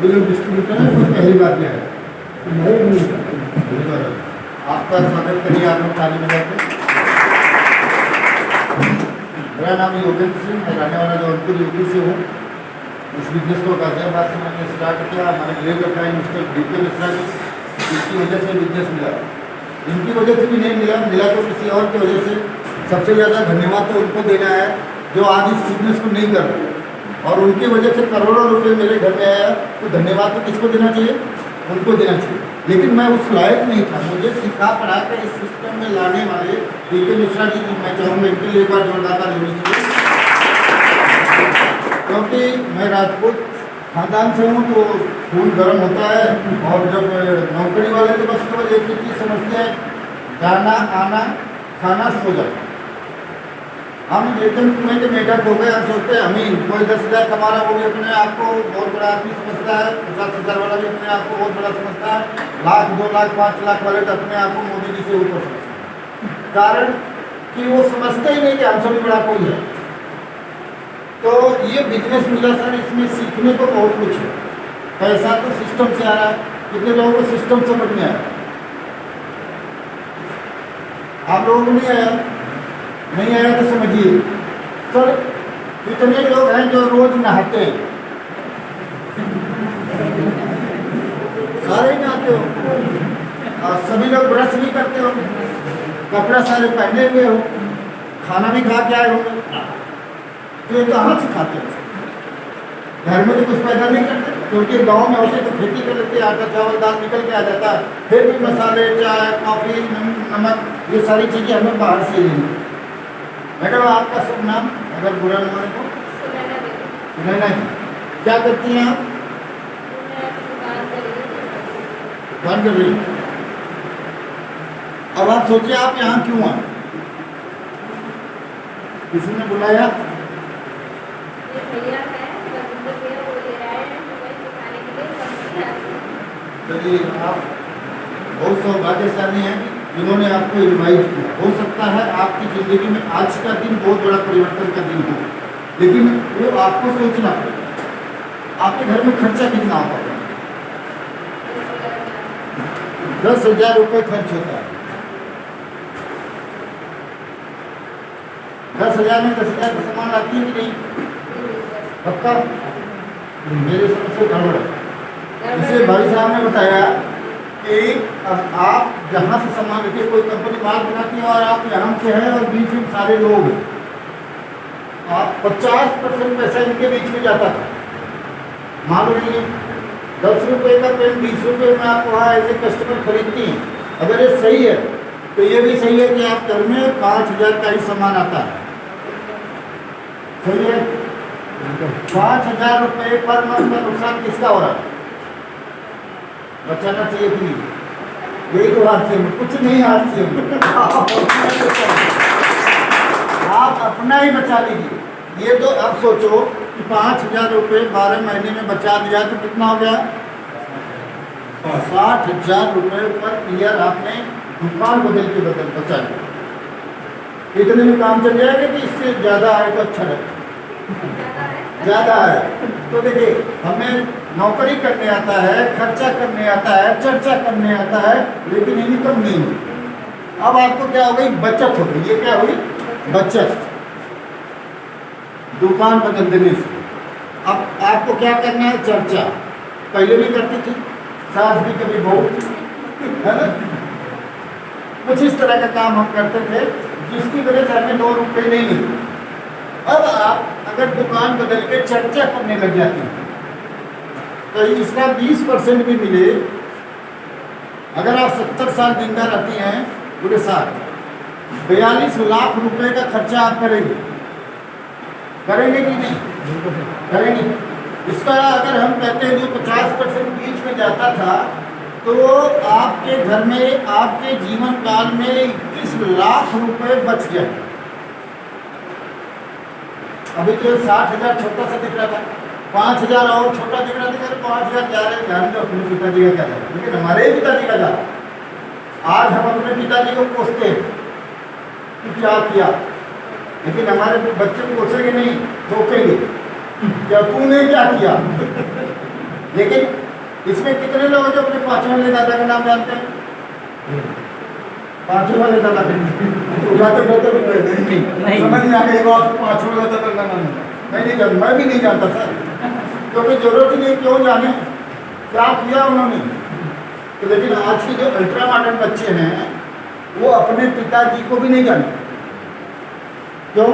सभी लोग डिस्ट्रीब्यूटर हैं, कोई पहली बार किया है? पहली बार है। आपका स्वागत करिए, आप लोग ताली बजाते। मेरा नाम योगेंद्र सिंह, मैं रहने वाला जौनपुर यूपी से हूँ। इस बिजनेस को गाजियाबाद से मैंने स्टार्ट किया। हमारे लेबर का मिस्टर डीके मिश्रा जी, इसकी वजह से बिजनेस मिला। इनकी वजह से भी नहीं मिला तो किसी और की वजह से। सबसे ज़्यादा धन्यवाद तो उनको देना है जो आज इस बिजनेस को नहीं कर रहे, और उनकी वजह से करोड़ों रुपए मेरे घर में आया। तो धन्यवाद तो किसको देना चाहिए? उनको देना चाहिए। लेकिन मैं उस लायक नहीं था। मुझे सिखा पढ़ा कर इस सिस्टम में लाने वाले डीके मिश्रा जी की मैं चाहूँगा इनके लिए एक बार जोरदार ताली होनी चाहिए। क्योंकि मैं राजपूत खानदान से हूँ तो खून गर्म होता है, और जब नौकरी वाले तो बस केवल एक ही चीज़ समझते हैं, जाना आना खाना सो जाना। हम एकदम कुएं के मेढक हो गए। हम सोचते हैं हम ही कोई 10,000 कमा रहा, वो भी अपने आप को बहुत बड़ा आदमी समझता है। 50,000 वाला भी अपने आप को बहुत बड़ा समझता है। 1,00,000, 2,00,000, 5,00,000 वाले तो अपने आप को मोदी जी से ऊपर समझते हैं। कारण कि वो समझते ही नहीं कि हमसे भी बड़ा कोई है। तो ये बिजनेस मिला सर, इसमें सीखने को बहुत कुछ है। पैसा तो सिस्टम से आ रहा है। कितने लोगों को सिस्टम समझ में आया? आप लोगों को नहीं आया? नहीं आया तो समझिए सर, कितने लोग हैं जो रोज नहाते हैं? सारे ही नहाते हो। और सभी लोग ब्रश भी करते हो, कपड़ा सारे पहने हुए हो, खाना भी खा के आए होंगे। तो ये कहाँ से खाते हो? घर में तो कुछ पैदा नहीं करते, क्योंकि गांव में होते तो खेती कर लेते, आटा चावल दाल निकल के आ जाता है। फिर भी मसाले, चाय, कॉफ़ी, नमक, ये सारी चीज़ें हमें बाहर से लेनी। मैडम आपका शुभ नाम, अगर बुरा न माने तो? सुनैना जी। क्या करती हैं आप? दुकान कर रही हैं। अब आप सोचिए आप यहाँ क्यों आए? किसी ने बुलाया? चलिए, आप बहुत सौभाग्यशाली हैं जिन्होंने आपको इनवाइट किया। हो सकता है आपकी ज़िंदगी में आज का दिन बहुत बड़ा परिवर्तन का दिन हो, लेकिन वो आपको सोचना पड़ेगा। आपके घर में खर्चा कितना होता है? 10,000 रुपये खर्च होता है। 10,000 में 10,000 का सामान आती है कि नहीं? पक्का? मेरे समझ से गड़बड़ है। इसे भाई साहब ने बताया कि आप जहाँ से सामान लेते, कोई कंपनी माल बनाती है और आप यहाँ से हैं और बीच में सारे लोग हैं, आप 50% पैसा इनके बीच में जाता था। मान लीजिए 10 रुपये का पेन 20 रुपये में आप वहाँ ऐसे कस्टमर खरीदती हैं। अगर ये सही है तो ये भी सही है कि आप घर में 5,000 का ही सामान आता है। सही है? 5,000 रुपये पर मंथ का नुकसान किसका हो रहा है? बचाना चाहिए कि नहीं? यही तो हाथ से कुछ नहीं, हाथ से आप अपना ही बचा लीजिए। ये तो अब सोचो कि 5,000 रुपये 12 महीने में बचा दिया तो कितना हो गया? 60,000 रुपये पर ईयर आपने दुकान बदल बचा लिया। इतने में काम चल जाएगा कि इससे ज़्यादा आए तो अच्छा लगता है? ज़्यादा है तो देखिए, हमें नौकरी करने आता है, खर्चा करने आता है, चर्चा करने आता है, लेकिन इनकम नहीं हुई। अब आपको क्या हो गई? बचत हो गई। ये क्या हुई? बचत। दुकान बदल देने से अब आपको क्या करना है? चर्चा। पहले भी करती थी सास भी, कभी बहू, है ना? कुछ इस तरह का काम हम करते थे जिसकी वजह से हमें 2 रुपये नहीं मिलते। अब आप अगर दुकान बदल के चर्चा करने लग जाती हैं तो इसका 20% भी मिले। अगर आप 70 साल जिंदा रहती हैं पूरे साल, 42 लाख रुपए का खर्चा आप करेंगे कि नहीं? करेंगे। इसका अगर हम कहते हैं जो 50% बीच में जाता था, तो आपके घर में आपके जीवन काल में 21 लाख रुपए बच जाए। अभी तो 60,000 छोटा सा दिख रहा था, 5,000 और छोटा दिख रहा था। 5,000 जा रहे ध्यान दो, अपने पिताजी का क्या था, लेकिन हमारे ही पिताजी का था। आज हम अपने पिताजी को कोसते हैं कि क्या किया, लेकिन हमारे बच्चे को कोसेंगे नहीं, ठोकेंगे, क्या तूने क्या किया। लेकिन इसमें कितने लोग हैं जो अपने पांचवें वाले दादा का नाम जानते हैं? पांचवें वाले दादा उठाते उठाते भी कहते हैं समझ नहीं आ गई बात, पांचवें वाले दादा का नाम नहीं जानता। मैं भी नहीं जानता सर, क्योंकि जरूरत ही नहीं, क्यों जाने क्या किया उन्होंने। तो लेकिन आज के जो अल्ट्रा मॉडर्न बच्चे हैं वो अपने पिताजी को भी नहीं जानते। क्यों?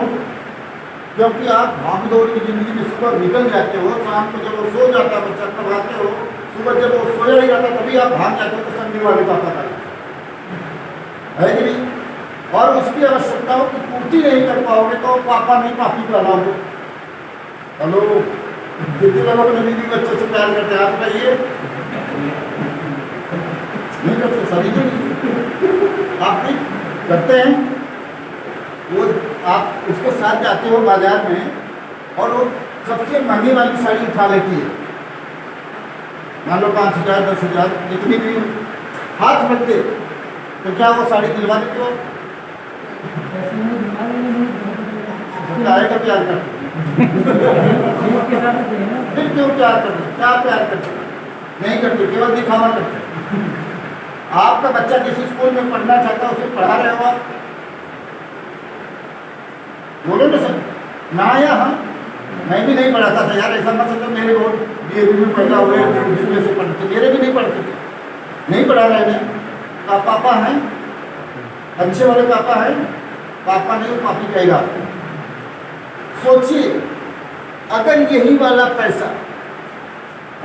क्योंकि आप भाग दौड़ की जिंदगी में सुबह निकल जाते हो, शाम को जब वो सो जाता है बच्चा तब आते हो, सुबह जब वो सोया ही रहता तभी आप भाग जाते हो तो संडे वाले पापा का है कि नहीं। और उसकी आवश्यकताओं की पूर्ति नहीं कर पाओगे तो पापा नहीं पापी कहलाओगे। हेलो, कितने लोगों ने बीवी बच्चों से प्यार करते हैं आप बताइए? नहीं करते, सभी नहीं, आप नहीं करते हैं। वो आप उसके साथ जाते हो बाजार में और वो सबसे महंगी वाली साड़ी उठा लेती है, मान लो 5,000 10,000 जितनी भी हाथ रख दे, तो क्या वो साड़ी दिलवा देते हो? आएगा प्यार करते फिर क्यों प्यार करते? क्या प्यार करते? नहीं करते, केवल दिखावा करते। आपका बच्चा किसी स्कूल में पढ़ना चाहता है, उसे पढ़ा रहे हो आप? बोलो ना सर, ना या हाँ? मैं भी नहीं पढ़ाता था यार, ऐसा मत समझो मेरे बहुत डीएवी में पैदा हुए जिसमें से पढ़ते, मेरे भी नहीं पढ़ते थे, नहीं पढ़ा रहे हैं। आप पापा हैं, अच्छे वाले पापा हैं? पापा नहीं, पापी कहेगा। सोचिए, अगर यही वाला पैसा,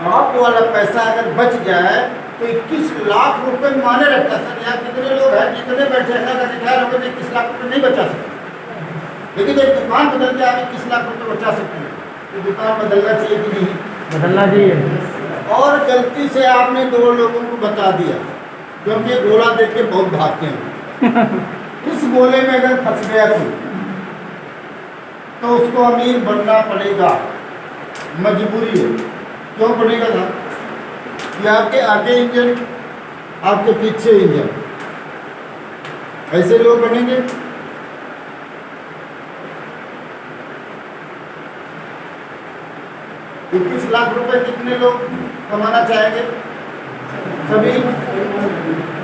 आप वाला पैसा अगर बच जाए तो 21 लाख रुपए माने रखता। सर यहाँ कितने लोग हैं जितने बैठे हैं अगर क्या लोगों ने 21 लाख रुपए नहीं बचा सकते, लेकिन एक दुकान बदल के आप 21 लाख रुपए बचा सकते हैं। तो दुकान बदलना चाहिए कि नहीं? बदलना चाहिए। और गलती से आपने 2 लोगों को बता दिया, क्योंकि गोला देख के बहुत भागते हैं। इस गोले में अगर फंस गया तो उसको अमीर बनना पड़ेगा, मजबूरी है। क्यों बनेगा ना कि आपके आगे इंजन, आपके पीछे इंजन, ऐसे लोग बनेंगे। 21 लाख रुपए कितने लोग कमाना चाहेंगे? सभी।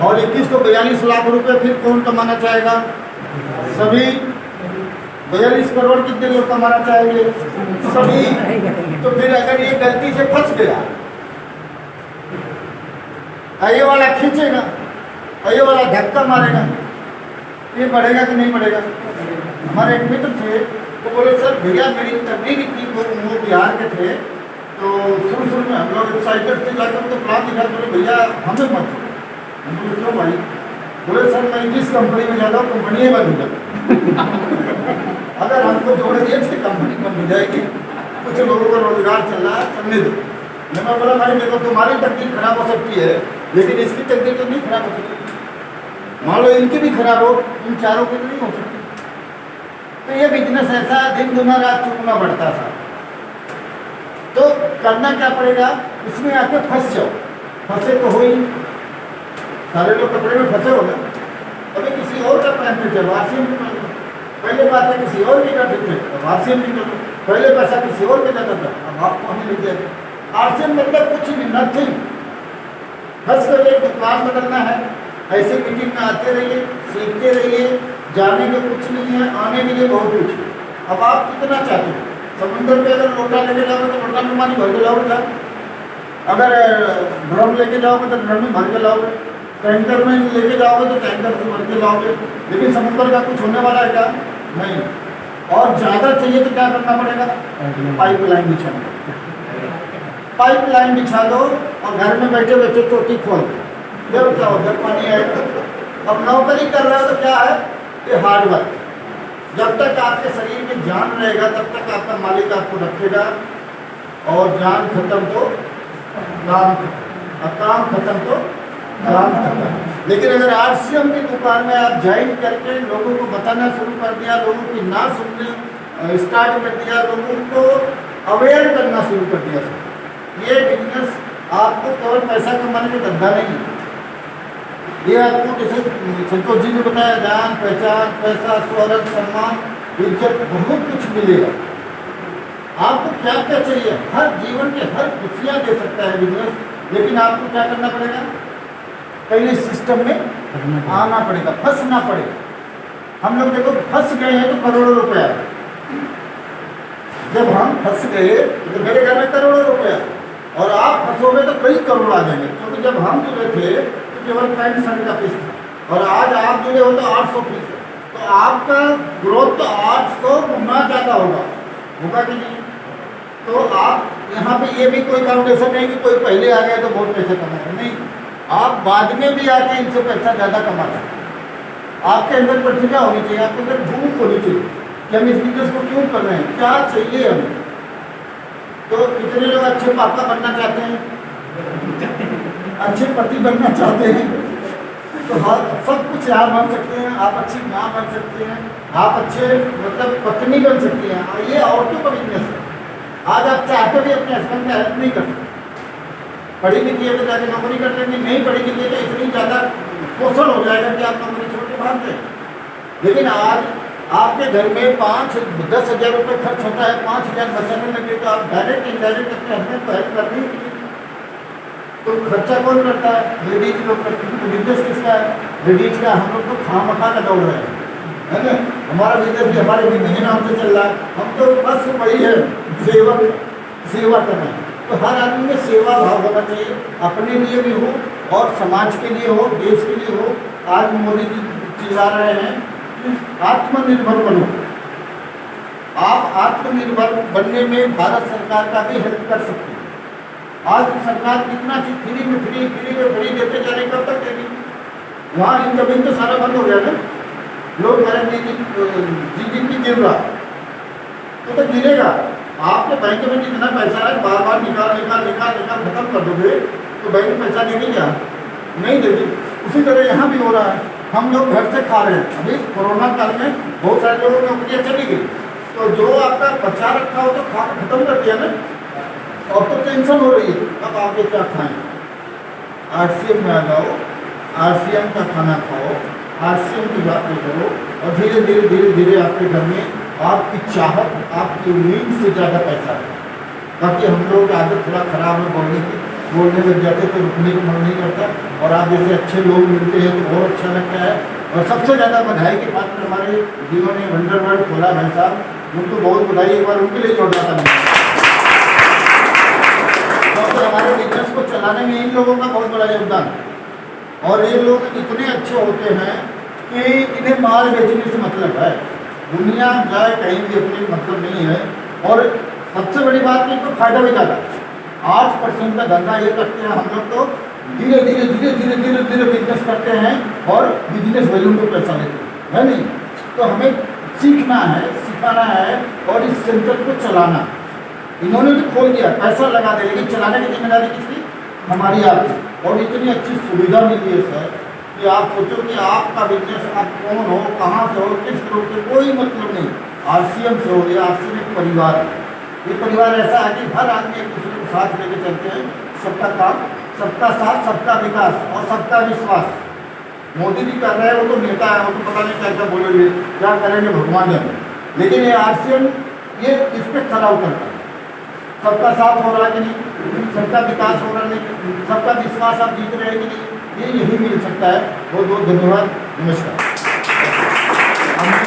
और 21 को 42 लाख रुपए फिर कौन कमाना चाहेगा? सभी। 42 करोड़ कितने लोग कमाना चाहेंगे? सभी। तो फिर अगर ये गलती से फंस गया, ये वाला खींचेगा, ये वाला धक्का मारेगा, ये बढ़ेगा कि नहीं बढ़ेगा? हमारे एक मित्र थे, वो बोले सर भैया मेरी तकनीक की, वो बिहार के थे, तो शुरू में हम लोग साइकिल से जाकर तो प्लान दिखा, बोले भैया हमें मत। हम बोले क्यों भाई? बोले सर मैं जिस कंपनी में जाता हूँ कंपनी बंद हो जाती, अगर हमको जोड़ दिए थे कंपनी बंद हो जाएगी, कुछ लोगों का रोजगार चल रहा है, चलने दो। मैं बोला भाई देखो तुम्हारी तकनीक खराब हो सकती है, लेकिन इसकी तकनीक तो नहीं खराब हो सकती। मान लो इनकी भी खराब हो, इन चारों की तो नहीं हो सकती। तो ये बिजनेस ऐसा दिन गुना रात चुगना बढ़ता था। तो करना क्या पड़ेगा? इसमें आके फंस जाओ। फंसे तो हो ही, सारे लोग कपड़े में फंसे हो ना, अभी किसी और का पहनते थे, वारसीम भी पहन लो। पहले बात है किसी और की करते थे, वारसीम भी कर लो। पहले पैसा किसी और के जाता था, अब आपको हमें लग जाएगा। आरसीएम मतलब कुछ भी नथिंग। फंस कर एक दुकान बदलना है, ऐसे मीटिंग में आते रहिए, सीखते रहिए, जाने के कुछ नहीं है, आने के लिए बहुत कुछ है। अब आप कितना चाहते हो? समुद्र में अगर लोटा लेके जाओगे तो लोटा में पानी भर के लाओगे था, अगर ड्रम लेके जाओगे तो ड्रम में भर के लाओगे, टैंकर में लेके जाओगे तो टैंकर से भर के लाओगे। लेकिन समुद्र का कुछ होने वाला है क्या? नहीं। और ज़्यादा चाहिए तो क्या करना पड़ेगा? पाइपलाइन बिछाना। पाइपलाइन बिछा दो और घर में बैठे बैठे टोटी खोल दो, जब क्या हो जब पानी आएगा। अब नौकरी कर रहे हो तो क्या है? ये हार्ड वर्क। जब तक आपके शरीर में जान रहेगा तब तक आपका मालिक आपको रखेगा, और जान खत्म तो काम खत्म, और काम खत्म तो काम खत्म। लेकिन अगर आरसीएम की दुकान में आप ज्वाइन करके लोगों को बताना शुरू कर दिया, लोगों की ना सुनने स्टार्ट कर दिया, लोगों को अवेयर करना शुरू कर दिया, ये बिजनेस आपको केवल पैसा कमाने का धंधा नहीं है। ये आपको जैसे संतोष जी ने बताया, जान पहचान, पैसा, शोहरत, सम्मान, इज्जत, बहुत कुछ मिलेगा। आपको क्या क्या चाहिए, हर जीवन के हर खुशियाँ दे सकता है बिजनेस, लेकिन आपको क्या करना पड़ेगा, पहले सिस्टम में आना पड़ेगा, फंसना पड़ेगा। हम लोग देखो फंस गए हैं तो करोड़ों रुपया, जब हम फंस गए तो मेरे घर में करोड़ों रुपया, और आप फंसोगे तो कई करोड़ आ जाएंगे। क्योंकि जब हम जुड़े थे तो केवल 65 का फीस था, और आज आप जुड़े हो तो 800 फीस है, तो आपका ग्रोथ तो 800 गुना ज़्यादा होगा कि नहीं। तो आप यहाँ पे ये भी कोई फाउंडेशन नहीं कि कोई पहले आ गया तो बहुत पैसे कमाए, नहीं, आप बाद में भी आके इनसे पैसा ज़्यादा कमा सकते हैं। आपके अंदर प्रतिभा होनी चाहिए, आपके अंदर भूख होनी चाहिए कि हम इस बिजनेस को क्यों कर रहे हैं, क्या चाहिए हमें। तो कितने लोग अच्छे पापा बनना चाहते हैं, अच्छे पति बनना चाहते हैं, तो हाँ सब कुछ आप बन सकते हैं, आप अच्छी माँ बन सकते हैं, आप अच्छे मतलब पत्नी बन सकती हैं। ये औरतों का बिजनेस है। आज आप चाहते भी अपने हस्बैंड का हेल्प नहीं कर सकते, पढ़ी लिखी है तो जाके नौकरी कर लेंगे, नहीं पढ़ी लिखी है तो इतनी ज़्यादा शोषण हो जाएगा कि आप नौकरी छोड़ के भाग जाएंगे। लेकिन आज आपके घर में 5-10 हज़ार रुपये खर्च होता है, 5,000 बचाने लगे तो आप डायरेक्ट इनडायरेक्ट अपने हस्बैंड को हेल्प कर रही हैं। तो खर्चा कौन करता है, लेडीज लोग करते हैं। तो बिजनेस किसका है, लेडीज का। हम लोग तो खामखा का दौड़ रहे हैं, है ना। हमारा बिजनेस भी हमारे भी नाम से चल रहा है, हम तो बस वही है सेवा करना है। तो हर आदमी में सेवा भाव होना चाहिए, अपने लिए भी हो और समाज के लिए हो, देश के लिए हो। आज मोदी जी चिल्ला रहे हैं कि आत्मनिर्भर बनो। आप आत्मनिर्भर बनने में भारत सरकार का भी हेल्प कर सकते हैं। आज सरकार कितना चीज फ्री में फ्री देते जा रही, कब तक देगी। वहाँ इनकमिंग तो सारा बंद हो गया ना, लोग जीडीपी गिर रहा तो गिरेगा। आपके बैंक में जितना पैसा है बार बार निकाल खत्म कर दोगे तो बैंक पैसा देगी क्या, नहीं देगी। उसी तरह यहाँ भी हो रहा है, हम लोग घर से खा रहे हैं। अभी कोरोना काल में बहुत सारे लोगों की नौकरियाँ चली गई, तो जो आपका बचा रखा हो तो खा खत्म कर दिया ना। अब तो टेंशन हो रही है अब आगे क्या खाएं। RCM में आ जाओ, RCM का खाना खाओ, RCM की बातें करो, और धीरे धीरे आपके घर में आपकी चाहत, आपकी उम्मीद से ज़्यादा पैसा है। बाकी हम लोग आदत थोड़ा खराब है बोलने लग जाते तो रुकने को मन नहीं करता, और आप जैसे अच्छे लोग मिलते हैं तो बहुत अच्छा लगता है। और सबसे ज़्यादा बधाई के पात्र हमारे जिन्होंने वंडर वर्ल्ड खोला भाई साहब, उनको बहुत बधाई, एक बार उनके लिए जोड़ता था। तो हमारे बिजनेस को चलाने में इन लोगों का बहुत बड़ा योगदान, और ये लोग इतने अच्छे होते हैं कि इन्हें माल बेचने से मतलब है, दुनिया जाए कहीं भी अपने मतलब नहीं है। और सबसे बड़ी बात कि इनको फायदा भी ज़्यादा, 8% का धंधा ये करते हैं। हम लोग तो धीरे धीरे बिजनेस करते हैं और बिजनेस वैल्यू को पैसा लेते हैं, है नहीं। तो हमें सीखना है, सिखाना है, और इस सेंटर को चलाना। इन्होंने तो खोल दिया, पैसा लगा दे, लेकिन चलाने की जिम्मेदारी किसकी, हमारी आपकी। और इतनी अच्छी सुविधा मिली है सर कि आप सोचो कि आपका बिजनेस, आप कौन हो, कहाँ से हो, किस ग्रुप से, कोई मतलब नहीं। RCM से हो, या RCM एक परिवार है। ये परिवार ऐसा है कि हर आदमी एक दूसरे को साथ लेके चलते हैं। सबका काम, सबका साथ, सबका विकास और सबका विश्वास। मोदी जी कर रहे हैं, वो तो नेता है, वो तो पता नहीं क्या क्या बोलेंगे, क्या करेंगे भगवान जाने। लेकिन ये RCM ये इस पर खरा उतरता है। सबका साथ हो रहा है कि नहीं, सबका विकास हो रहा है नहीं, सबका विश्वास आप जीत रहे हैं कि नहीं, ये यही मिल सकता है। बहुत बहुत धन्यवाद, नमस्कार।